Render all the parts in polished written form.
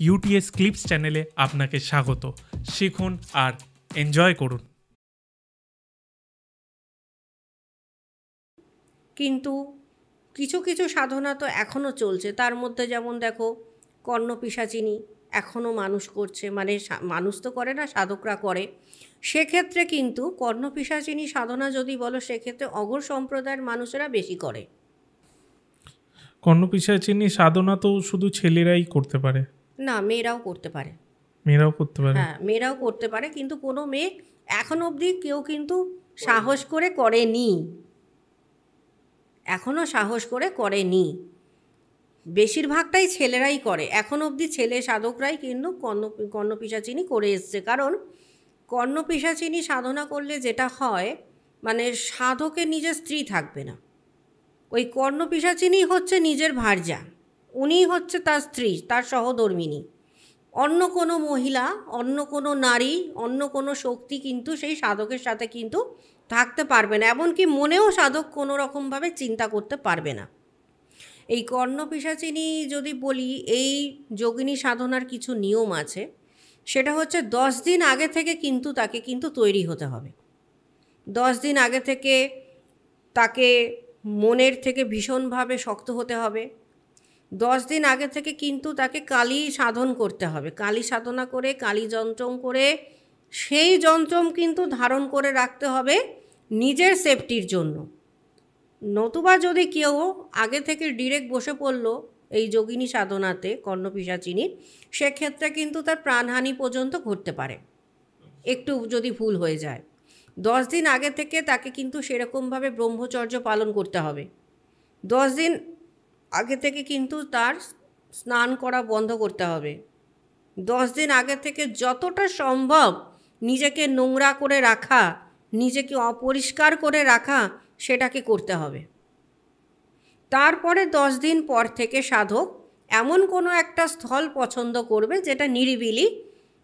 UTS clips চ্যানেলে আপনাকে স্বাগত। শিখুন আর এনজয় করুন। কিন্তু কিছু কিছু সাধনা তো এখনও চলছে। তার মধ্যে যেমন দেখো, কর্ণপিশাচিনী এখনও মানুষ করছে, মানে মানুষ তো করে না, সাধকরা করে। সেক্ষেত্রে কিন্তু কর্ণপিশাচিনী সাধনা যদি বলো, সেক্ষেত্রে অঘোর সম্প্রদায়ের মানুষেরা বেশি করে। কর্ণপিশাচিনী সাধনা তো শুধু ছেলেরাই করতে পারে? না, মেয়েরাও করতে পারে। মেয়েরাও করতে পারে? হ্যাঁ, মেয়েরাও করতে পারে, কিন্তু কোনো মেয়ে এখন অবধি কেউ কিন্তু সাহস করে করেনি, এখনও সাহস করে করেনি। বেশিরভাগটাই ছেলেরাই করে। এখন অবধি ছেলে সাধকরাই কিন্তু কর্ণপিশাচিনী করে এসছে। কারণ কর্ণপিশাচিনী সাধনা করলে যেটা হয়, মানে সাধকের নিজের স্ত্রী থাকবে না। ওই কর্ণপিশাচিনী হচ্ছে নিজের ভার্যা, উনিই হচ্ছে তার স্ত্রী, তার সহধর্মিণী। অন্য কোনো মহিলা, অন্য কোনো নারী, অন্য কোনো শক্তি কিন্তু সেই সাধকের সাথে কিন্তু থাকতে পারবে না। এমনকি মনেও সাধক কোনো রকমভাবে চিন্তা করতে পারবে না। এই কর্ণপিশাচিনী যদি বলি, এই যোগিনী সাধনার কিছু নিয়ম আছে। সেটা হচ্ছে 10 দিন আগে থেকে কিন্তু তাকে কিন্তু তৈরি হতে হবে। 10 দিন আগে থেকে তাকে মনের থেকে ভীষণভাবে শক্ত হতে হবে। 10 দিন আগে থেকে কিন্তু তাকে কালী সাধন করতে হবে। কালী সাধনা করে, কালী যন্ত্রম করে, সেই যন্ত্রম কিন্তু ধারণ করে রাখতে হবে নিজের সেফটির জন্য। নতুবা যদি কেউ আগে থেকে ডিরেক্ট বসে পড়লো এই যোগিনী সাধনাতে কর্ণপিশাচিনীর, সেক্ষেত্রে কিন্তু তার প্রাণহানি পর্যন্ত ঘটতে পারে একটু যদি ভুল হয়ে যায়। 10 দিন আগে থেকে তাকে কিন্তু সেরকমভাবে ব্রহ্মচর্য পালন করতে হবে। 10 দিন আগে থেকে কিন্তু তার স্নান করা বন্ধ করতে হবে। 10 দিন আগে থেকে যতটা সম্ভব নিজেকে নোংরা করে রাখা, নিজেকে অপরিষ্কার করে রাখা, সেটাকে করতে হবে। তারপরে 10 দিন পর থেকে সাধক এমন কোনো একটা স্থল পছন্দ করবে যেটা নিরিবিলি,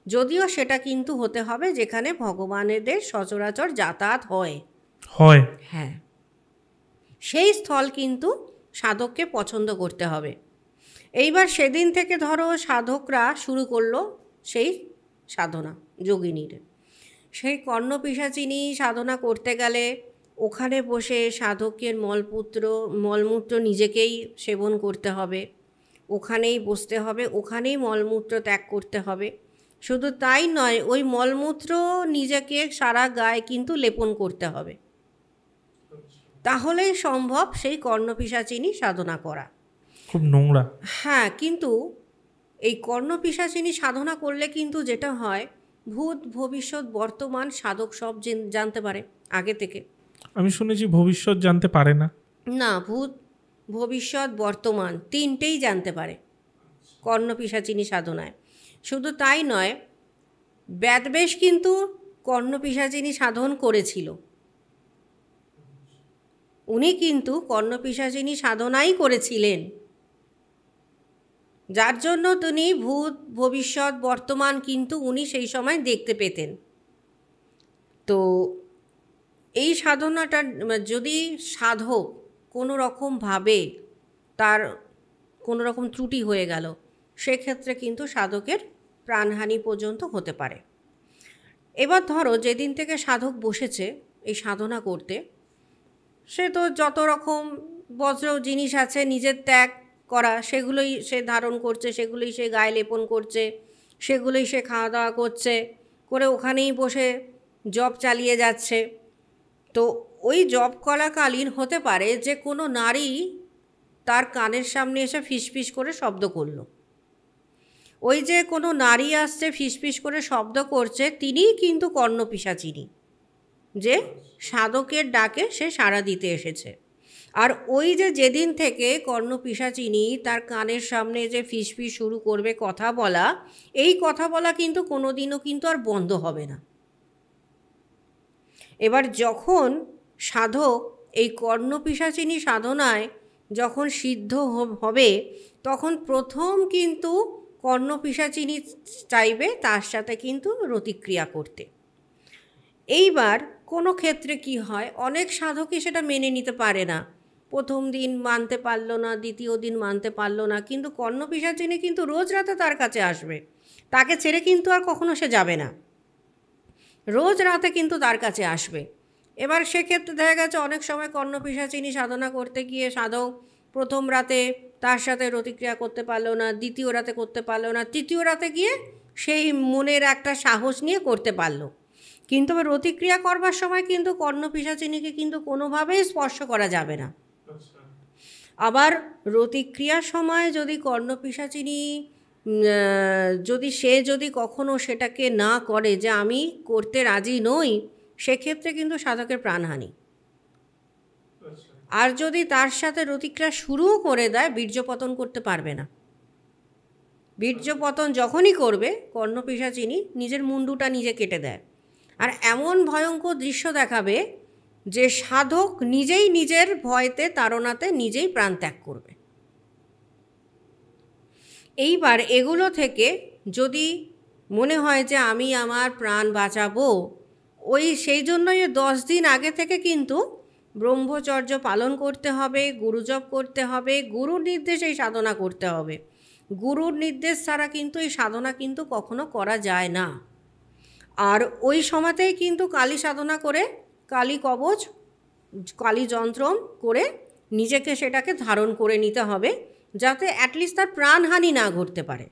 যদিও সেটা কিন্তু হতে হবে যেখানে ভগবানেদের সচরাচর যাতায়াত হয়। হ্যাঁ, সেই স্থল কিন্তু সাধককে পছন্দ করতে হবে। এইবার সেদিন থেকে ধরো সাধকরা শুরু করলো সেই সাধনা যোগিনীর। সেই কর্ণপিশাচিনী সাধনা করতে গেলে ওখানে বসে সাধকের মলমূত্র নিজেকেই সেবন করতে হবে, ওখানেই বসতে হবে, ওখানেই মলমূত্র ত্যাগ করতে হবে। শুধু তাই নয়, ওই মলমূত্র নিজেকে সারা গায়ে কিন্তু লেপন করতে হবে। তাহলেই সম্ভব সেই কর্ণপিশাচিনী সাধনা করা। খুব নোংরা। হ্যাঁ, কিন্তু এই কর্ণপিশাচিনী সাধনা করলে কিন্তু যেটা হয়, ভূত ভবিষ্যৎ বর্তমান সাধক সব জানতে পারে আগে থেকে। আমি শুনেছি ভবিষ্যৎ জানতে পারে না। না, ভূত ভবিষ্যৎ বর্তমান তিনটেই জানতে পারে কর্ণপিশাচিনী সাধনায়। শুধু তাই নয়, ব্যাদবেশ কিন্তু কর্ণপিশাচিনী সাধন করেছিল। উনি কিন্তু কর্ণপিশাচিনী সাধনাই করেছিলেন, যার জন্য তিনি ভূত ভবিষ্যৎ বর্তমান কিন্তু উনি সেই সময় দেখতে পেতেন। তো এই সাধনাটা যদি সাধক কোনো রকমভাবে তার কোনো রকম ত্রুটি হয়ে গেল, সেক্ষেত্রে কিন্তু সাধকের প্রাণহানি পর্যন্ত হতে পারে। এবার ধরো যেদিন থেকে সাধক বসেছে এই সাধনা করতে, সে তো যত রকম বজ্র জিনিস আছে নিজের ত্যাগ করা, সেগুলোই সে ধারণ করছে, সেগুলোই সে গায়ে লেপন করছে, সেগুলোই সে খাওয়া দাওয়া করছে, করে ওখানেই বসে জপ চালিয়ে যাচ্ছে। তো ওই জপ করাকালীন হতে পারে যে কোনো নারী তার কানের সামনে এসে ফিসফিস করে শব্দ করলো। ওই যে কোনো নারী আসছে ফিসফিস করে শব্দ করছে, তিনিই কিন্তু কর্ণপিশাচিনী, যে সাধকের ডাকে সে সাড়া দিতে এসেছে। আর ওই যে যেদিন থেকে কর্ণপিশাচিনী তার কানের সামনে যে ফিসফিস শুরু করবে কথা বলা, এই কথা বলা কিন্তু কোনোদিনও কিন্তু আর বন্ধ হবে না। এবার যখন সাধক এই কর্ণপিশাচিনী সাধনায় যখন সিদ্ধ হবে, তখন প্রথম কিন্তু কর্ণপিশাচিনী চাইবে তার সাথে কিন্তু রতিক্রিয়া করতে। এইবার কোনো ক্ষেত্রে কি হয়, অনেক সাধকই সেটা মেনে নিতে পারে না, প্রথম দিন মানতে পারলো না, দ্বিতীয় দিন মানতে পারলো না, কিন্তু কর্ণপিশাচিনী কিন্তু রোজ রাতে তার কাছে আসবে, তাকে ছেড়ে কিন্তু আর কখনো সে যাবে না, রোজ রাতে কিন্তু তার কাছে আসবে। এবার সেক্ষেত্রে দেখা গেছে অনেক সময় কর্ণপিশাচিনী সাধনা করতে গিয়ে সাধক প্রথম রাতে তার সাথে রতিক্রিয়া করতে পারলো না, দ্বিতীয় রাতে করতে পারলো না, তৃতীয় রাতে গিয়ে সেই মনের একটা সাহস নিয়ে করতে পারলো, কিন্তু রতিক্রিয়া করবার সময় কিন্তু কর্ণপিশাচিনীকে কিন্তু কোনোভাবেই স্পর্শ করা যাবে না। আবার রতিক্রিয়ার সময় যদি কর্ণপিশাচিনী যদি কখনো সেটাকে না করে যে আমি করতে রাজি নই, সেক্ষেত্রে কিন্তু সাধকের প্রাণহানি। আর যদি তার সাথে রতিক্রিয়া শুরুও করে দেয়, বীর্যপতন করতে পারবে না। বীর্যপতন যখনই করবে কর্ণপিশাচিনী নিজের মুন্ডুটা নিজে কেটে দেয়, আর এমন ভয়ঙ্কর দৃশ্য দেখাবে যে সাধক নিজেই নিজের ভয়তে তাড়নাতে নিজেই প্রাণ ত্যাগ করবে। এইবার এগুলো থেকে যদি মনে হয় যে আমি আমার প্রাণ বাঁচাবো, সেই জন্যই 10 দিন আগে থেকে কিন্তু ব্রহ্মচর্য পালন করতে হবে, গুরুজপ করতে হবে, গুরুর নির্দেশে এই সাধনা করতে হবে। গুরুর নির্দেশ ছাড়া কিন্তু এই সাধনা কিন্তু কখনো করা যায় না। আর ওই সময়তেই কিন্তু কালী সাধনা করে, কালী কবচ, কালী যন্ত্রম করে নিজেকে সেটাকে ধারণ করে নিতে হবে, যাতে অ্যাটলিস্ট তার প্রাণহানি না ঘটতে পারে।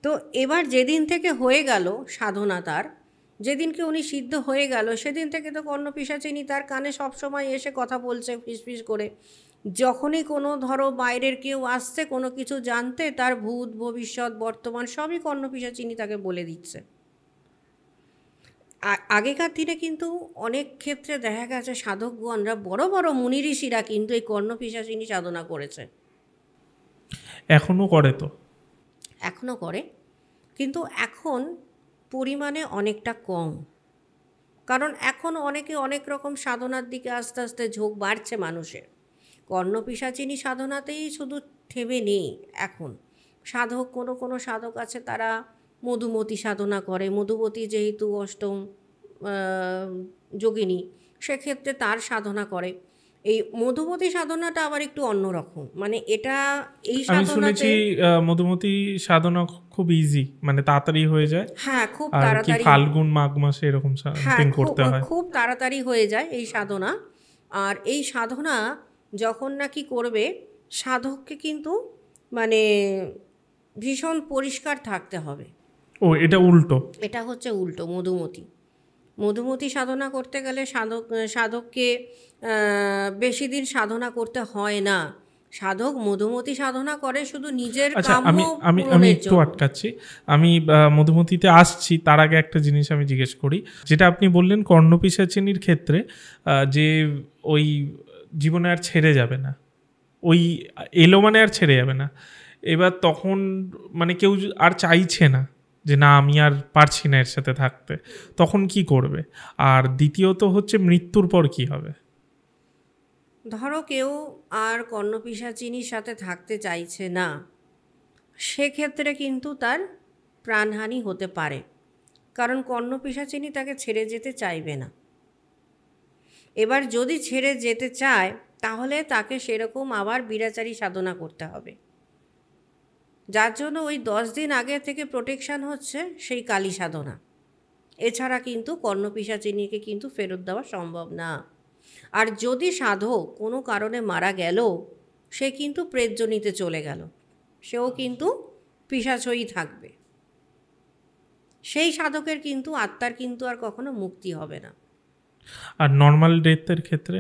তো এবার যেদিন থেকে হয়ে গেল সাধনা, তার যেদিনকে উনি সিদ্ধ হয়ে গেল, সেদিন থেকে তো কর্ণপিশাচিনী তার কানে সবসময় এসে কথা বলছে ফিসফিস করে। যখনই কোনো ধরো বাইরের কেউ আসছে কোনো কিছু জানতে, তার ভূত ভবিষ্যৎ বর্তমান সবই কর্ণপিশাচিনী তাকে বলে দিচ্ছে। আগেকার দিনে কিন্তু অনেক ক্ষেত্রে দেখা গেছে সাধকগণরা, বড় বড় মুনি ঋষিরা কিন্তু এই কর্ণপিশাচিনী সাধনা করেছে। এখনও করে? তো এখনও করে, কিন্তু এখন পরিমাণে অনেকটা কম, কারণ এখন অনেকে অনেক রকম সাধনার দিকে আস্তে আস্তে ঝোঁক বাড়ছে মানুষের। কর্ণপিশাচিনী সাধনাতেই শুধু থেমে নেই এখন সাধক। কোনো সাধক আছে তারা মধুমতি সাধনা করে, মধুমতি যেহেতু অষ্টম যোগিনী, সেক্ষেত্রে তার সাধনা করে। এই মধুমতি সাধনাটা আবার একটু অন্যরকম, মানে এটা এই আমি শুনেছি মধুমতি সাধনা খুব ইজি, মানে তাড়াতাড়ি হয়ে যায়। হ্যাঁ, খুব তাড়াতাড়ি, ফাল্গুন মাঘ মাসে এরকম করতে হয়, খুব তাড়াতাড়ি হয়ে যায় এই সাধনা। আর এই সাধনা যখন নাকি করবে, সাধককে কিন্তু মানে ভীষণ পরিষ্কার থাকতে হবে। এটা উল্টো, এটা হচ্ছে উল্টো। মধুমতি সাধনা করতে গেলে সাধককে বেশি দিন সাধনা করতে হয় না। সাধক মধুমতি সাধনা করে শুধু নিজের কাম্য আমি একটু আটকাচ্ছি, আমি মধুমতিতে আসছি, তার আগে একটা জিনিস আমি জিজ্ঞেস করি। যেটা আপনি বললেন কর্ণপিশাচিনীর ক্ষেত্রে যে ওই জীবনে আর ছেড়ে যাবে না, ওই এলো মানে আর ছেড়ে যাবে না, এবার তখন মানে কেউ আর চাইছে না যে না আমি আর পারছি না এর সাথে থাকতে, তখন কি করবে? আর দ্বিতীয়ত হচ্ছে মৃত্যুর পর কি হবে? ধরো কেউ আর কর্ণপিশাচিনীর সাথে থাকতে চাইছে না, সেক্ষেত্রে কিন্তু তার প্রাণহানি হতে পারে, কারণ কর্ণপিশাচিনী তাকে ছেড়ে যেতে চাইবে না। এবার যদি ছেড়ে যেতে চায়, তাহলে তাকে সেরকম আবার বিরাচারী সাধনা করতে হবে, যার জন্য ওই 10 দিন আগে থেকে প্রোটেকশান হচ্ছে সেই কালী সাধনা। এছাড়া কিন্তু কর্ণপিশাচিনীকে কিন্তু ফেরত দেওয়া সম্ভব না। আর যদি সাধক কোনো কারণে মারা গেল, সে কিন্তু প্রেতজনিতে চলে গেল, সেও কিন্তু পিশাচই থাকবে, সেই সাধকের কিন্তু আত্মার কিন্তু আর কখনো মুক্তি হবে না। আর নর্মাল ডেথের ক্ষেত্রে,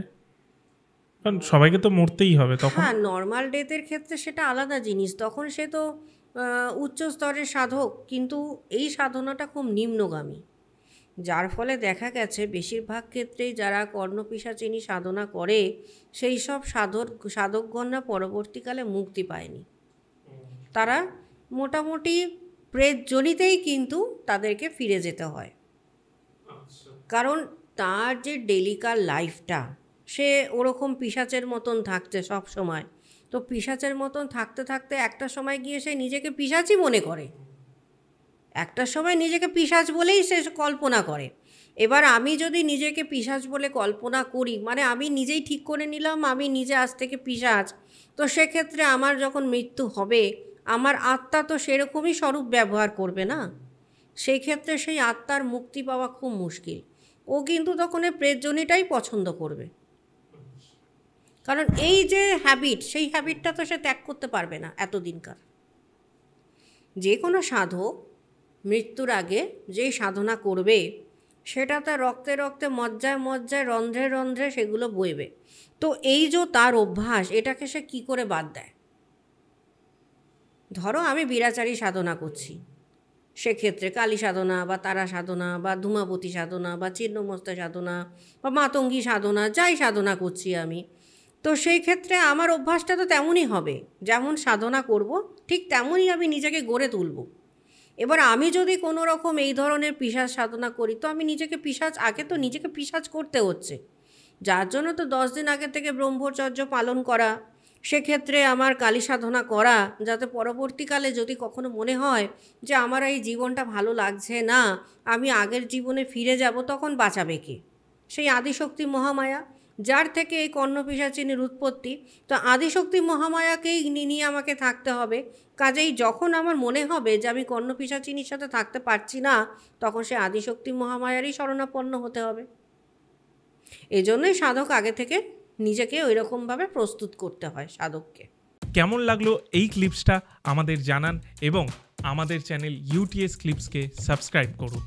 কারণ সবাইকে তো মরতেই হবে তখন। হ্যাঁ, নর্মাল ডেথের ক্ষেত্রে সেটা আলাদা জিনিস, তখন সে তো উচ্চ স্তরের সাধক, কিন্তু এই সাধনাটা খুব নিম্নগামী, যার ফলে দেখা গেছে বেশিরভাগ ক্ষেত্রেই যারা কর্ণপিশাচিনী সাধনা করে সেই সব সাধকগণরা পরবর্তীকালে মুক্তি পায়নি। তারা মোটামুটি প্রেতজনিতেই কিন্তু তাদেরকে ফিরে যেতে হয়, কারণ তার যে ডেলিকার লাইফটা, সে ওরকম পিশাচের মতন থাকছে সব সময়। তো পিশাচের মতন থাকতে থাকতে একটা সময় গিয়ে সে নিজেকে পিশাচই মনে করে, একটা সময় নিজেকে পিশাচ বলেই সে কল্পনা করে। এবার আমি যদি নিজেকে পিশাচ বলে কল্পনা করি, মানে আমি নিজেই ঠিক করে নিলাম আমি নিজে আজ থেকে পিশাচ, তো সেক্ষেত্রে আমার যখন মৃত্যু হবে আমার আত্মা তো সেরকমই স্বরূপ ব্যবহার করবে না, সেই ক্ষেত্রে সেই আত্মার মুক্তি পাওয়া খুব মুশকিল। ও কিন্তু তখন এই প্রেতজনীটাই পছন্দ করবে, কারণ এই যে হ্যাবিট, সেই হ্যাবিটটা তো সে ত্যাগ করতে পারবে না এতদিনকার। যে কোনো সাধক মৃত্যুর আগে যেই সাধনা করবে সেটা তার রক্তে রক্তে মজ্জায় মজ্জায় রন্ধ্রে রন্ধ্রে সেগুলো বইবে। তো এই যে তার অভ্যাস, এটাকে সে কী করে বাদ দেয়? ধরো আমি বিরাচারী সাধনা করছি, সেক্ষেত্রে কালী সাধনা বা তারা সাধনা বা ধূমাবতী সাধনা বা চিহ্নমস্তা সাধনা বা মাতঙ্গী সাধনা, যাই সাধনা করছি আমি, তো সেই ক্ষেত্রে আমার অভ্যাসটা তো তেমনই হবে, যেমন সাধনা করব ঠিক তেমনই আমি নিজেকে গড়ে তুলব। এবার আমি যদি কোনো রকম এই ধরনের পিশাচ সাধনা করি, তো আমি নিজেকে পিশাচ, আগে তো নিজেকে পিশাচ করতে হচ্ছে, যার জন্য তো 10 দিন আগে থেকে ব্রহ্মচর্য পালন করা, সেক্ষেত্রে আমার কালী সাধনা করা, যাতে পরবর্তীকালে যদি কখনো মনে হয় যে আমার এই জীবনটা ভালো লাগছে না, আমি আগের জীবনে ফিরে যাব, তখন বাঁচাবে কে? সেই আদিশক্তি মহামায়া, যার থেকে এই কর্ণপিশাচিনীর উৎপত্তি। তো আদিশক্তি মহামায়াকেই নিয়ে আমাকে থাকতে হবে। কাজেই যখন আমার মনে হবে যে আমি কর্ণপিশাচিনীর সাথে থাকতে পারছি না, তখন সে আদিশক্তি মহামায়ারই শরণাপন্ন হতে হবে। এই জন্যই সাধক আগে থেকে নিজেকে ওই রকমভাবে প্রস্তুত করতে হয় সাধককে। কেমন লাগলো এই ক্লিপসটা আমাদের জানান এবং আমাদের চ্যানেল ইউটিএস ক্লিপসকে সাবস্ক্রাইব করুন।